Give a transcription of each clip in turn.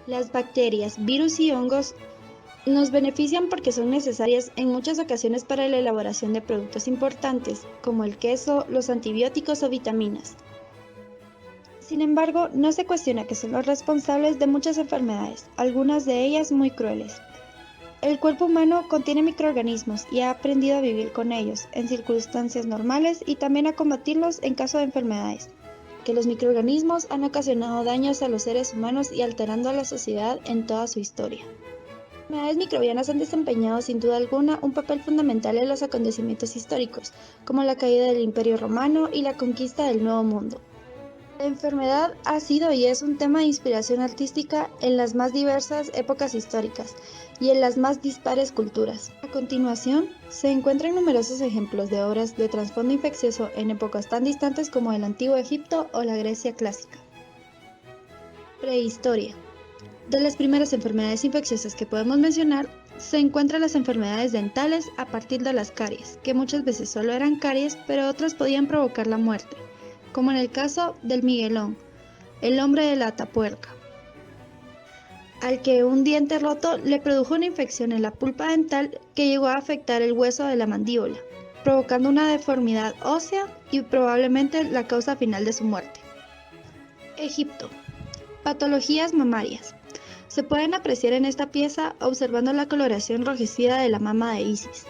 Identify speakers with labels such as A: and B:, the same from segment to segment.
A: Las bacterias, virus y hongos nos benefician porque son necesarias en muchas ocasiones para la elaboración de productos importantes, como el queso, los antibióticos o vitaminas. Sin embargo, no se cuestiona que son los responsables de muchas enfermedades, algunas de ellas muy crueles. El cuerpo humano contiene microorganismos y ha aprendido a vivir con ellos en circunstancias normales y también a combatirlos en caso de enfermedades. Que los microorganismos han ocasionado daños a los seres humanos y alterando a la sociedad en toda su historia. Las enfermedades microbianas han desempeñado sin duda alguna un papel fundamental en los acontecimientos históricos, como la caída del Imperio Romano y la conquista del Nuevo Mundo. La enfermedad ha sido y es un tema de inspiración artística en las más diversas épocas históricas y en las más dispares culturas. A continuación, se encuentran numerosos ejemplos de obras de trasfondo infeccioso en épocas tan distantes como el Antiguo Egipto o la Grecia clásica. Prehistoria. De las primeras enfermedades infecciosas que podemos mencionar, se encuentran las enfermedades dentales a partir de las caries, que muchas veces solo eran caries, pero otras podían provocar la muerte, como en el caso del Miguelón, el hombre de la Atapuerca, al que un diente roto le produjo una infección en la pulpa dental que llegó a afectar el hueso de la mandíbula, provocando una deformidad ósea y probablemente la causa final de su muerte. Egipto. Patologías mamarias. Se pueden apreciar en esta pieza observando la coloración enrojecida de la mama de Isis.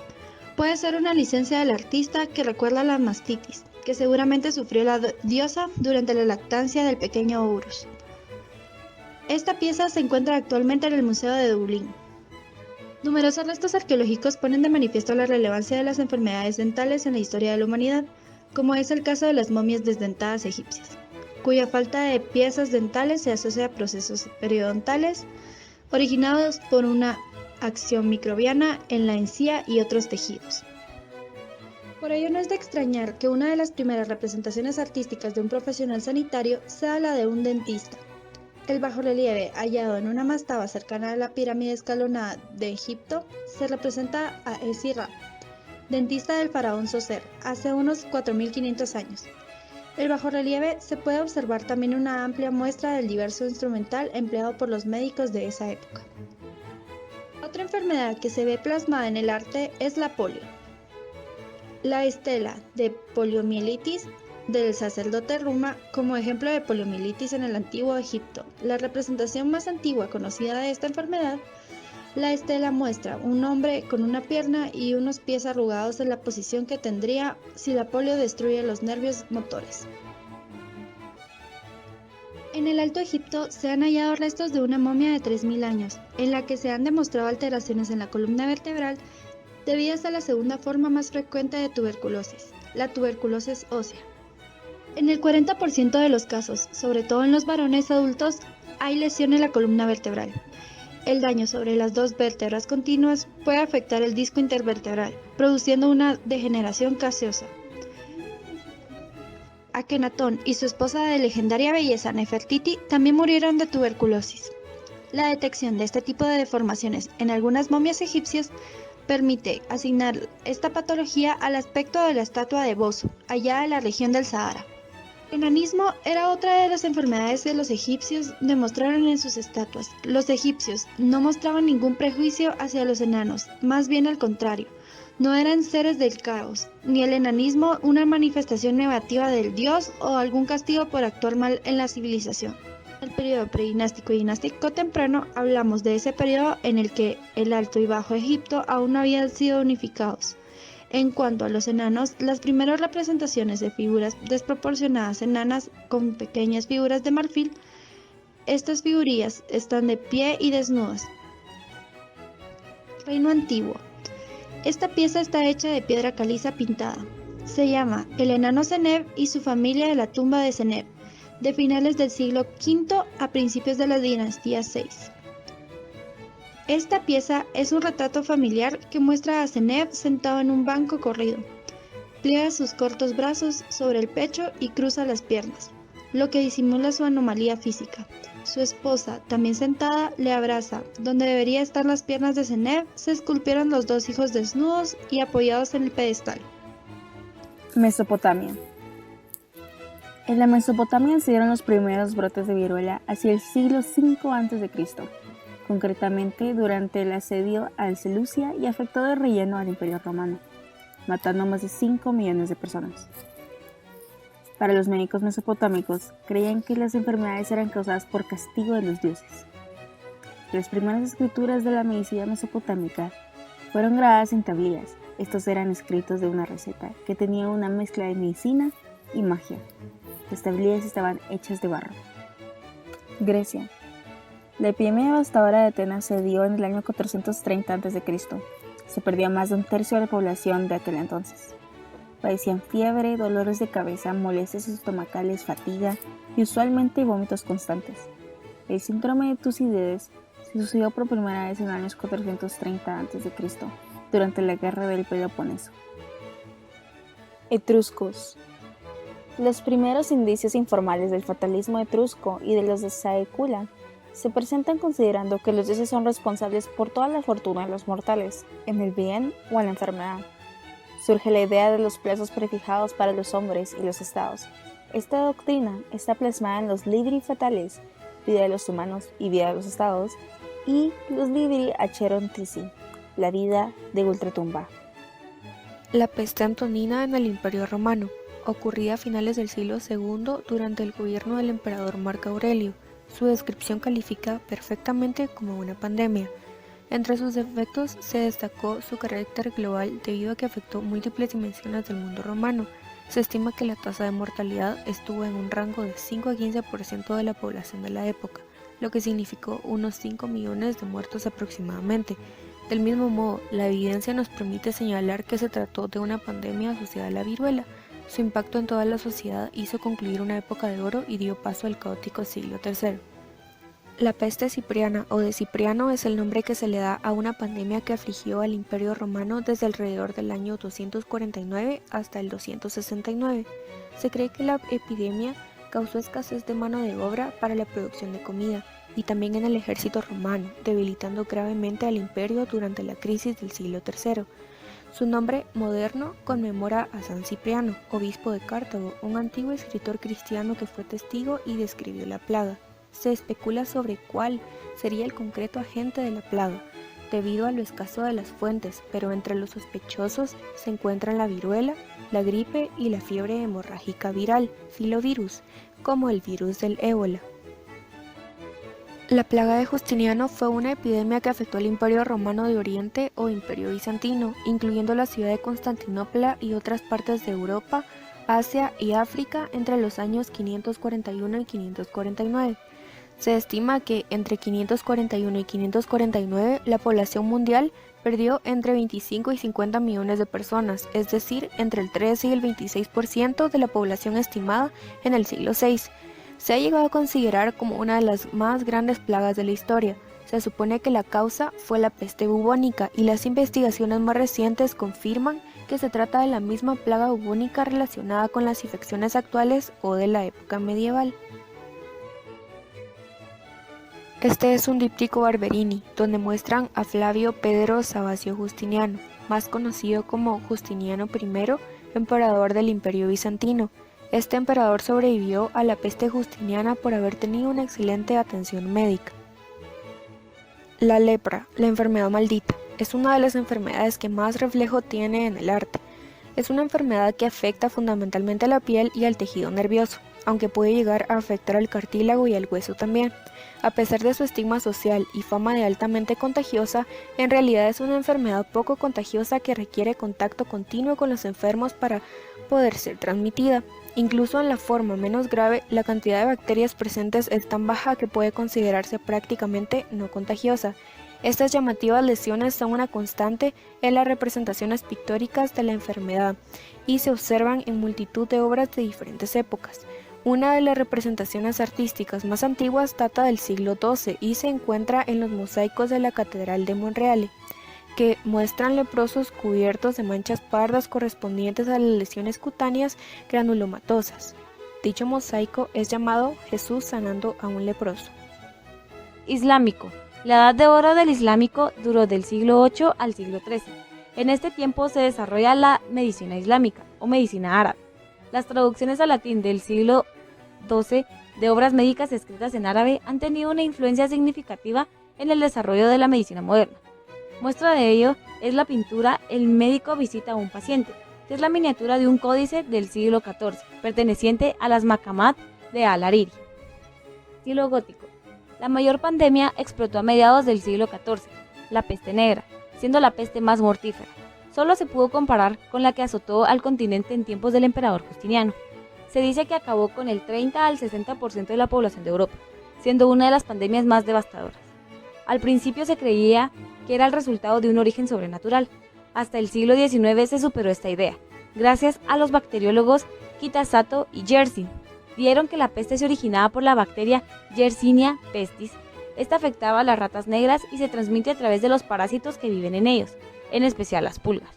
A: Puede ser una licencia del artista que recuerda la mastitis, que seguramente sufrió la diosa durante la lactancia del pequeño Horus. Esta pieza se encuentra actualmente en el Museo de Dublín. Numerosos restos arqueológicos ponen de manifiesto la relevancia de las enfermedades dentales en la historia de la humanidad, como es el caso de las momias desdentadas egipcias, cuya falta de piezas dentales se asocia a procesos periodontales originados por una acción microbiana en la encía y otros tejidos. Por ello no es de extrañar que una de las primeras representaciones artísticas de un profesional sanitario sea la de un dentista. El bajorrelieve hallado en una mastaba cercana a la pirámide escalonada de Egipto se representa a Essi-Ra, dentista del faraón Zoser, hace unos 4500 años. El bajorrelieve se puede observar también una amplia muestra del diverso instrumental empleado por los médicos de esa época. Otra enfermedad que se ve plasmada en el arte es la polio. La estela de poliomielitis del sacerdote Ruma como ejemplo de poliomielitis en el Antiguo Egipto. La representación más antigua conocida de esta enfermedad, la estela muestra un hombre con una pierna y unos pies arrugados en la posición que tendría si la polio destruye los nervios motores. En el Alto Egipto se han hallado restos de una momia de 3000 años, en la que se han demostrado alteraciones en la columna vertebral debidas a la segunda forma más frecuente de tuberculosis, la tuberculosis ósea. En el 40% de los casos, sobre todo en los varones adultos, hay lesión en la columna vertebral. El daño sobre las dos vértebras continuas puede afectar el disco intervertebral, produciendo una degeneración caseosa. Akenatón y su esposa de legendaria belleza Nefertiti también murieron de tuberculosis. La detección de este tipo de deformaciones en algunas momias egipcias permite asignar esta patología al aspecto de la estatua de Bozo, allá en la región del Sahara. El enanismo era otra de las enfermedades que los egipcios demostraron en sus estatuas. Los egipcios no mostraban ningún prejuicio hacia los enanos, más bien al contrario. No eran seres del caos, ni el enanismo una manifestación negativa del dios o algún castigo por actuar mal en la civilización. En el periodo predinástico y dinástico temprano hablamos de ese periodo en el que el Alto y Bajo Egipto aún no habían sido unificados. En cuanto a los enanos, las primeras representaciones de figuras desproporcionadas enanas con pequeñas figuras de marfil, estas figurillas están de pie y desnudas. Reino Antiguo. Esta pieza está hecha de piedra caliza pintada. Se llama El enano Seneb y su familia de la tumba de Seneb, de finales del siglo V a principios de la dinastía VI. Esta pieza es un retrato familiar que muestra a Seneb sentado en un banco corrido. Pliega sus cortos brazos sobre el pecho y cruza las piernas, lo que disimula su anomalía física. Su esposa, también sentada, le abraza. Donde debería estar las piernas de Seneb, se esculpieron los dos hijos desnudos y apoyados en el pedestal.
B: Mesopotamia. En la Mesopotamia se dieron los primeros brotes de viruela hacia el siglo V a.C., concretamente durante el asedio al Seleucia y afectó de relleno al Imperio Romano, matando a más de 5 millones de personas. Para los médicos mesopotámicos, creían que las enfermedades eran causadas por castigo de los dioses. Las primeras escrituras de la medicina mesopotámica fueron grabadas en tablillas. Estos eran escritos de una receta que tenía una mezcla de medicina y magia. Las tablillas estaban hechas de barro. Grecia. La epidemia devastadora de Atenas se dio en el año 430 a.C. Se perdió más de un tercio de la población de aquel entonces. Padecían fiebre, dolores de cabeza, molestias estomacales, fatiga y usualmente vómitos constantes. El síndrome de Tucídides se sucedió por primera vez en los años 430 a.C., durante la guerra del Peloponeso. Etruscos. Los primeros indicios informales del fatalismo etrusco y de los de Saecula se presentan considerando que los dioses son responsables por toda la fortuna de los mortales, en el bien o en la enfermedad. Surge la idea de los plazos prefijados para los hombres y los estados. Esta doctrina está plasmada en los Libri Fatales, vida de los humanos y vida de los estados, y los Libri Acherontici, la vida de ultratumba.
C: La peste antonina en el Imperio Romano, ocurría a finales del siglo II durante el gobierno del emperador Marco Aurelio. Su descripción califica perfectamente como una pandemia. Entre sus efectos se destacó su carácter global debido a que afectó múltiples dimensiones del mundo romano. Se estima que la tasa de mortalidad estuvo en un rango de 5 a 15% de la población de la época, lo que significó unos 5 millones de muertos aproximadamente. Del mismo modo, la evidencia nos permite señalar que se trató de una pandemia asociada a la viruela. Su impacto en toda la sociedad hizo concluir una época de oro y dio paso al caótico siglo III. La peste cipriana o de Cipriano es el nombre que se le da a una pandemia que afligió al Imperio Romano desde alrededor del año 249 hasta el 269. Se cree que la epidemia causó escasez de mano de obra para la producción de comida y también en el ejército romano, debilitando gravemente al imperio durante la crisis del siglo III. Su nombre moderno conmemora a San Cipriano, obispo de Cartago, un antiguo escritor cristiano que fue testigo y describió la plaga. Se especula sobre cuál sería el concreto agente de la plaga, debido a lo escaso de las fuentes, pero entre los sospechosos se encuentran la viruela, la gripe y la fiebre hemorrágica viral, filovirus, como el virus del ébola. La plaga de Justiniano fue una epidemia que afectó al Imperio Romano de Oriente o Imperio Bizantino, incluyendo la ciudad de Constantinopla y otras partes de Europa, Asia y África entre los años 541 y 549. Se estima que entre 541 y 549 la población mundial perdió entre 25 y 50 millones de personas, es decir, entre el 13 y el 26% de la población estimada en el siglo VI. Se ha llegado a considerar como una de las más grandes plagas de la historia. Se supone que la causa fue la peste bubónica y las investigaciones más recientes confirman que se trata de la misma plaga bubónica relacionada con las infecciones actuales o de la época medieval. Este es un díptico Barberini, donde muestran a Flavio Pedro Sabasio Justiniano, más conocido como Justiniano I, emperador del Imperio Bizantino. Este emperador sobrevivió a la peste justiniana por haber tenido una excelente atención médica. La lepra, la enfermedad maldita, es una de las enfermedades que más reflejo tiene en el arte. Es una enfermedad que afecta fundamentalmente a la piel y al tejido nervioso, aunque puede llegar a afectar al cartílago y al hueso también. A pesar de su estigma social y fama de altamente contagiosa, en realidad es una enfermedad poco contagiosa que requiere contacto continuo con los enfermos para poder ser transmitida. Incluso en la forma menos grave, la cantidad de bacterias presentes es tan baja que puede considerarse prácticamente no contagiosa. Estas llamativas lesiones son una constante en las representaciones pictóricas de la enfermedad y se observan en multitud de obras de diferentes épocas. Una de las representaciones artísticas más antiguas data del siglo XII y se encuentra en los mosaicos de la Catedral de Monreale, que muestran leprosos cubiertos de manchas pardas correspondientes a las lesiones cutáneas granulomatosas. Dicho mosaico es llamado Jesús sanando a un leproso.
D: Islámico. La edad de oro del islámico duró del siglo VIII al siglo XIII. En este tiempo se desarrolla la medicina islámica o medicina árabe. Las traducciones al latín del siglo 12 de obras médicas escritas en árabe han tenido una influencia significativa en el desarrollo de la medicina moderna. Muestra de ello es la pintura El médico visita a un paciente, que es la miniatura de un códice del siglo XIV, perteneciente a las Maqamat de Al-Hariri. Estilo gótico. La mayor pandemia explotó a mediados del siglo XIV, la peste negra, siendo la peste más mortífera. Solo se pudo comparar con la que azotó al continente en tiempos del emperador Justiniano. Se dice que acabó con el 30 al 60% de la población de Europa, siendo una de las pandemias más devastadoras. Al principio se creía que era el resultado de un origen sobrenatural. Hasta el siglo XIX se superó esta idea, gracias a los bacteriólogos Kitasato y Yersin. Vieron que la peste se originaba por la bacteria Yersinia pestis. Esta afectaba a las ratas negras y se transmite a través de los parásitos que viven en ellos, en especial las pulgas.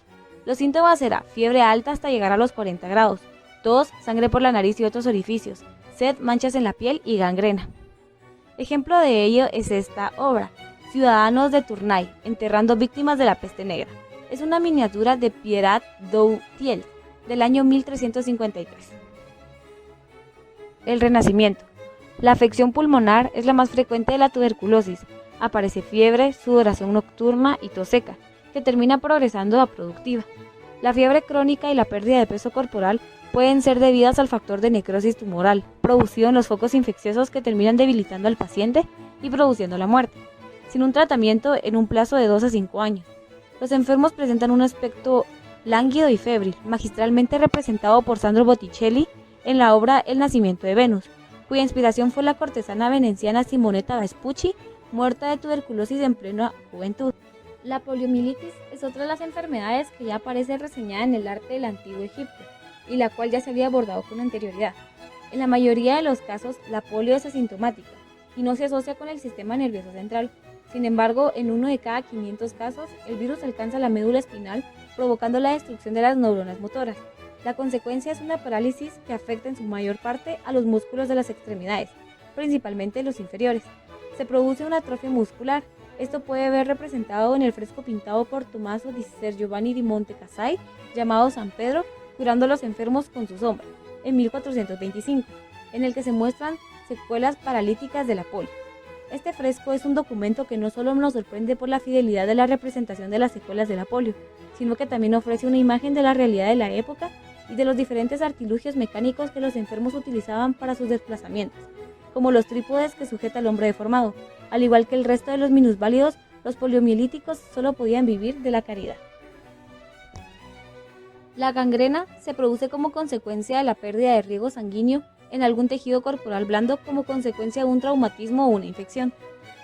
D: Los síntomas eran fiebre alta hasta llegar a los 40 grados, tos, sangre por la nariz y otros orificios, sed, manchas en la piel y gangrena. Ejemplo de ello es esta obra, Ciudadanos de Tournai, enterrando víctimas de la peste negra. Es una miniatura de Pierrat Doutiel, del año 1353. El Renacimiento. La afección pulmonar es la más frecuente de la tuberculosis. Aparece fiebre, sudoración nocturna y tos seca, que termina progresando a productiva. La fiebre crónica y la pérdida de peso corporal pueden ser debidas al factor de necrosis tumoral, producido en los focos infecciosos que terminan debilitando al paciente y produciendo la muerte, sin un tratamiento en un plazo de 2 a 5 años. Los enfermos presentan un aspecto lánguido y febril, magistralmente representado por Sandro Botticelli en la obra El nacimiento de Venus, cuya inspiración fue la cortesana veneciana Simonetta Vespucci, muerta de tuberculosis en plena juventud. La poliomielitis es otra de las enfermedades que ya aparece reseñada en el arte del antiguo Egipto, y la cual ya se había abordado con anterioridad. En la mayoría de los casos, la polio es asintomática y no se asocia con el sistema nervioso central. Sin embargo, en 1 de cada 500 casos, el virus alcanza la médula espinal, provocando la destrucción de las neuronas motoras. La consecuencia es una parálisis que afecta en su mayor parte a los músculos de las extremidades, principalmente los inferiores. Se produce una atrofia muscular. Esto puede ver representado en el fresco pintado por Tommaso di Ser Giovanni di Monte Casai, llamado San Pedro, curando a los enfermos con su sombra, en 1425, en el que se muestran secuelas paralíticas de la polio. Este fresco es un documento que no solo nos sorprende por la fidelidad de la representación de las secuelas de la polio, sino que también ofrece una imagen de la realidad de la época y de los diferentes artilugios mecánicos que los enfermos utilizaban para sus desplazamientos, como los trípodes que sujeta al hombre deformado. Al igual que el resto de los minusválidos, los poliomielíticos solo podían vivir de la caridad. La gangrena se produce como consecuencia de la pérdida de riego sanguíneo en algún tejido corporal blando como consecuencia de un traumatismo o una infección.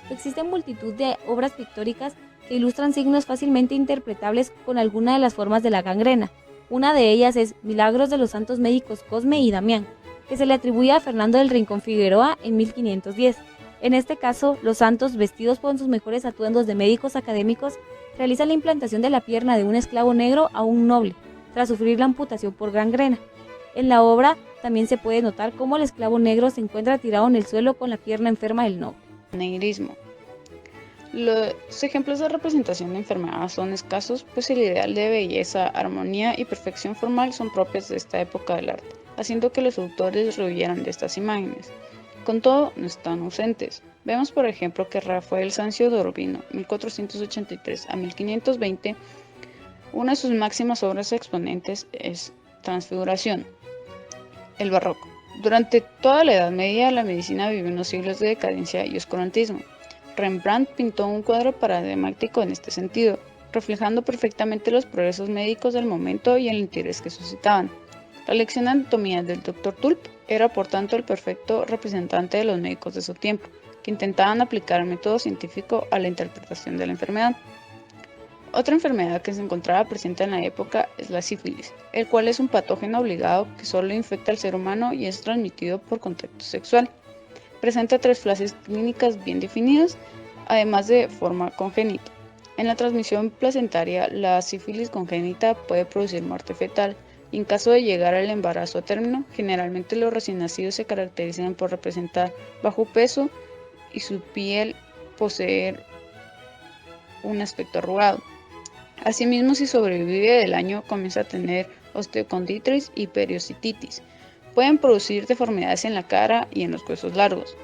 D: Existen multitud de obras pictóricas que ilustran signos fácilmente interpretables con alguna de las formas de la gangrena. Una de ellas es Milagros de los santos médicos Cosme y Damián, que se le atribuye a Fernando del Rincón Figueroa en 1510. En este caso, los santos, vestidos con sus mejores atuendos de médicos académicos, realizan la implantación de la pierna de un esclavo negro a un noble, tras sufrir la amputación por gangrena. En la obra también se puede notar cómo el esclavo negro se encuentra tirado en el suelo con la pierna enferma del noble.
E: Negrismo. Los ejemplos de representación de enfermedades son escasos, pues el ideal de belleza, armonía y perfección formal son propias de esta época del arte, haciendo que los autores rehuyeran de estas imágenes. Con todo, no están ausentes. Vemos por ejemplo que Rafael Sanzio d'Urbino, 1483 a 1520, una de sus máximas obras exponentes es Transfiguración. El barroco. Durante toda la Edad Media, la medicina vivió unos siglos de decadencia y oscurantismo. Rembrandt pintó un cuadro paradigmático en este sentido, reflejando perfectamente los progresos médicos del momento y el interés que suscitaban. La lección de anatomía del Dr. Tulp era por tanto el perfecto representante de los médicos de su tiempo, que intentaban aplicar el método científico a la interpretación de la enfermedad. Otra enfermedad que se encontraba presente en la época es la sífilis, el cual es un patógeno obligado que solo infecta al ser humano y es transmitido por contacto sexual. Presenta 3 fases clínicas bien definidas, además de forma congénita. En la transmisión placentaria, la sífilis congénita puede producir muerte fetal, y en caso de llegar al embarazo a término, generalmente los recién nacidos se caracterizan por presentar bajo peso y su piel poseer un aspecto arrugado. Asimismo, si sobrevive del año, comienza a tener osteocondritis y periostititis. Pueden producir deformidades en la cara y en los huesos largos.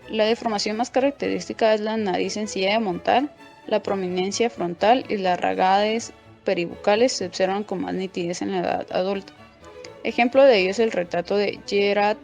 E: La deformación más característica es la nariz sencilla de montar, la prominencia frontal y las ragades peribucales se observan con más nitidez en la edad adulta. Ejemplo de ello es el retrato de Gerard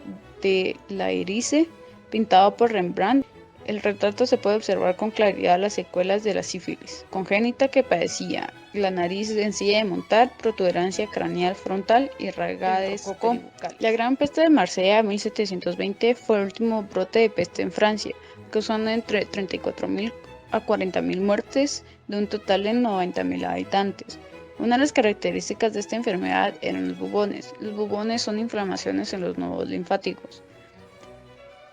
E: de Lairize, pintado por Rembrandt. El retrato se puede observar con claridad las secuelas de la sífilis congénita que padecía, la nariz sencilla de montar, protuberancia craneal frontal y ragades peribucales. La Gran Peste de Marsella de 1720 fue el último brote de peste en Francia, causando entre 34.000 a 40.000 muertes de un total de 90.000 habitantes. Una de las características de esta enfermedad eran los bubones. Los bubones son inflamaciones en los nodos linfáticos.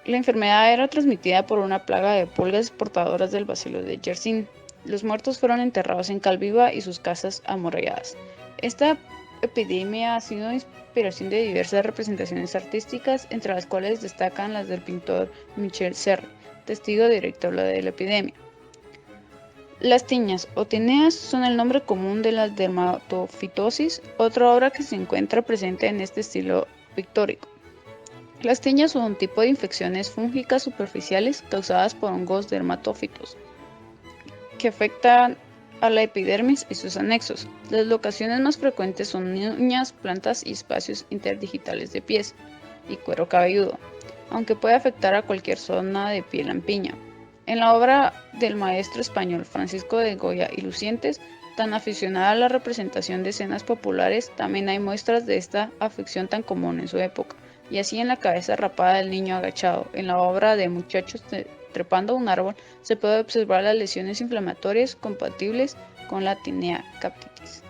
E: La enfermedad era transmitida por una plaga de pulgas portadoras del bacilo de Yersin. Los muertos fueron enterrados en cal viva y sus casas amuralladas. Esta epidemia ha sido inspiración de diversas representaciones artísticas, entre las cuales destacan las del pintor Michel Serre, testigo directo de la epidemia. Las tiñas o tineas son el nombre común de la dermatofitosis, otra obra que se encuentra presente en este estilo pictórico. Las tiñas son un tipo de infecciones fúngicas superficiales causadas por hongos dermatófitos que afectan a la epidermis y sus anexos. Las locaciones más frecuentes son uñas, plantas y espacios interdigitales de pies y cuero cabelludo, aunque puede afectar a cualquier zona de piel lampiña. En la obra del maestro español Francisco de Goya y Lucientes, tan aficionada a la representación de escenas populares, también hay muestras de esta afección tan común en su época, y así en la cabeza rapada del niño agachado. En la obra de Muchachos trepando a un árbol se puede observar las lesiones inflamatorias compatibles con la tinea captitis.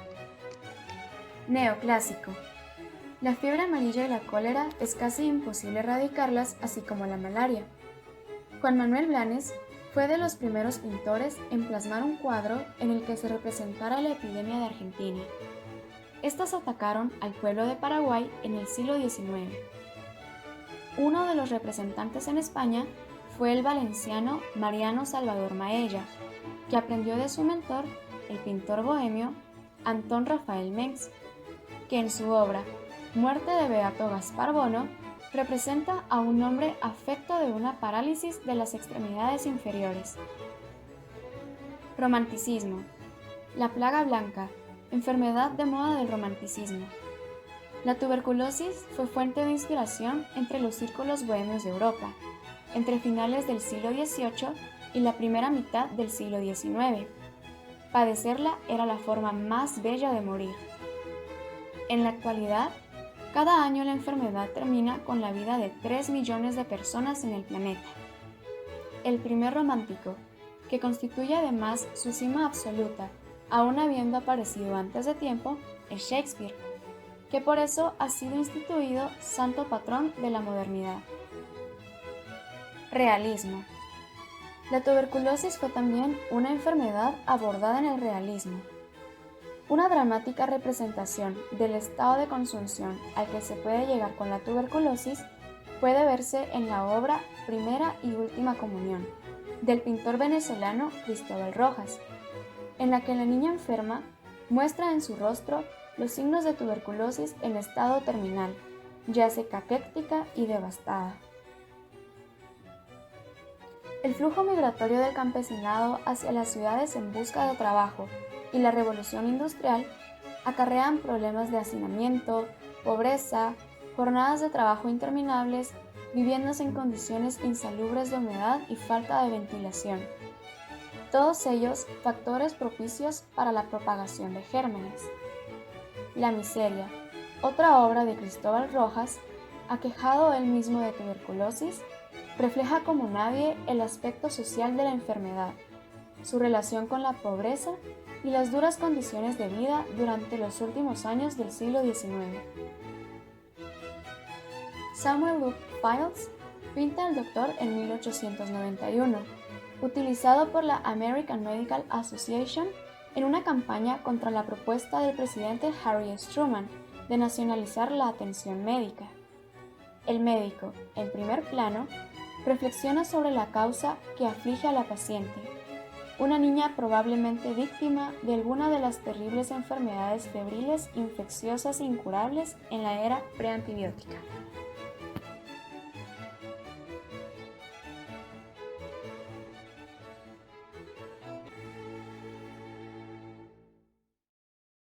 F: Neoclásico. La fiebre amarilla y la cólera es casi imposible erradicarlas, así como la malaria. Juan Manuel Blanes fue de los primeros pintores en plasmar un cuadro en el que se representara la epidemia de Argentina. Estas atacaron al pueblo de Paraguay en el siglo XIX. Uno de los representantes en España fue el valenciano Mariano Salvador Maella, que aprendió de su mentor, el pintor bohemio Antón Rafael Mengs, que en su obra Muerte de Beato Gaspar Bono representa a un hombre afecto de una parálisis de las extremidades inferiores. Romanticismo. La plaga blanca, enfermedad de moda del romanticismo. La tuberculosis fue fuente de inspiración entre los círculos bohemios de Europa, entre finales del siglo XVIII y la primera mitad del siglo XIX. Padecerla era la forma más bella de morir. En la actualidad, cada año la enfermedad termina con la vida de 3 millones de personas en el planeta. El primer romántico, que constituye además su cima absoluta, aún habiendo aparecido antes de tiempo, es Shakespeare, que por eso ha sido instituido santo patrón de la modernidad. Realismo. La tuberculosis fue también una enfermedad abordada en el realismo. Una dramática representación del estado de consunción al que se puede llegar con la tuberculosis puede verse en la obra Primera y Última Comunión, del pintor venezolano Cristóbal Rojas, en la que la niña enferma muestra en su rostro los signos de tuberculosis en estado terminal, yace caquéctica y devastada. El flujo migratorio del campesinado hacia las ciudades en busca de trabajo y la revolución industrial acarrean problemas de hacinamiento, pobreza, jornadas de trabajo interminables, viviendas en condiciones insalubres de humedad y falta de ventilación. Todos ellos factores propicios para la propagación de gérmenes. La miseria, otra obra de Cristóbal Rojas, aquejado él mismo de tuberculosis, refleja como nadie el aspecto social de la enfermedad, su relación con la pobreza y las duras condiciones de vida durante los últimos años del siglo XIX. Samuel Luke Fields pinta al doctor en 1891, utilizado por la American Medical Association en una campaña contra la propuesta del presidente Harry S. Truman de nacionalizar la atención médica. El médico, en primer plano, reflexiona sobre la causa que aflige a la paciente, una niña probablemente víctima de alguna de las terribles enfermedades febriles infecciosas incurables en la era preantibiótica.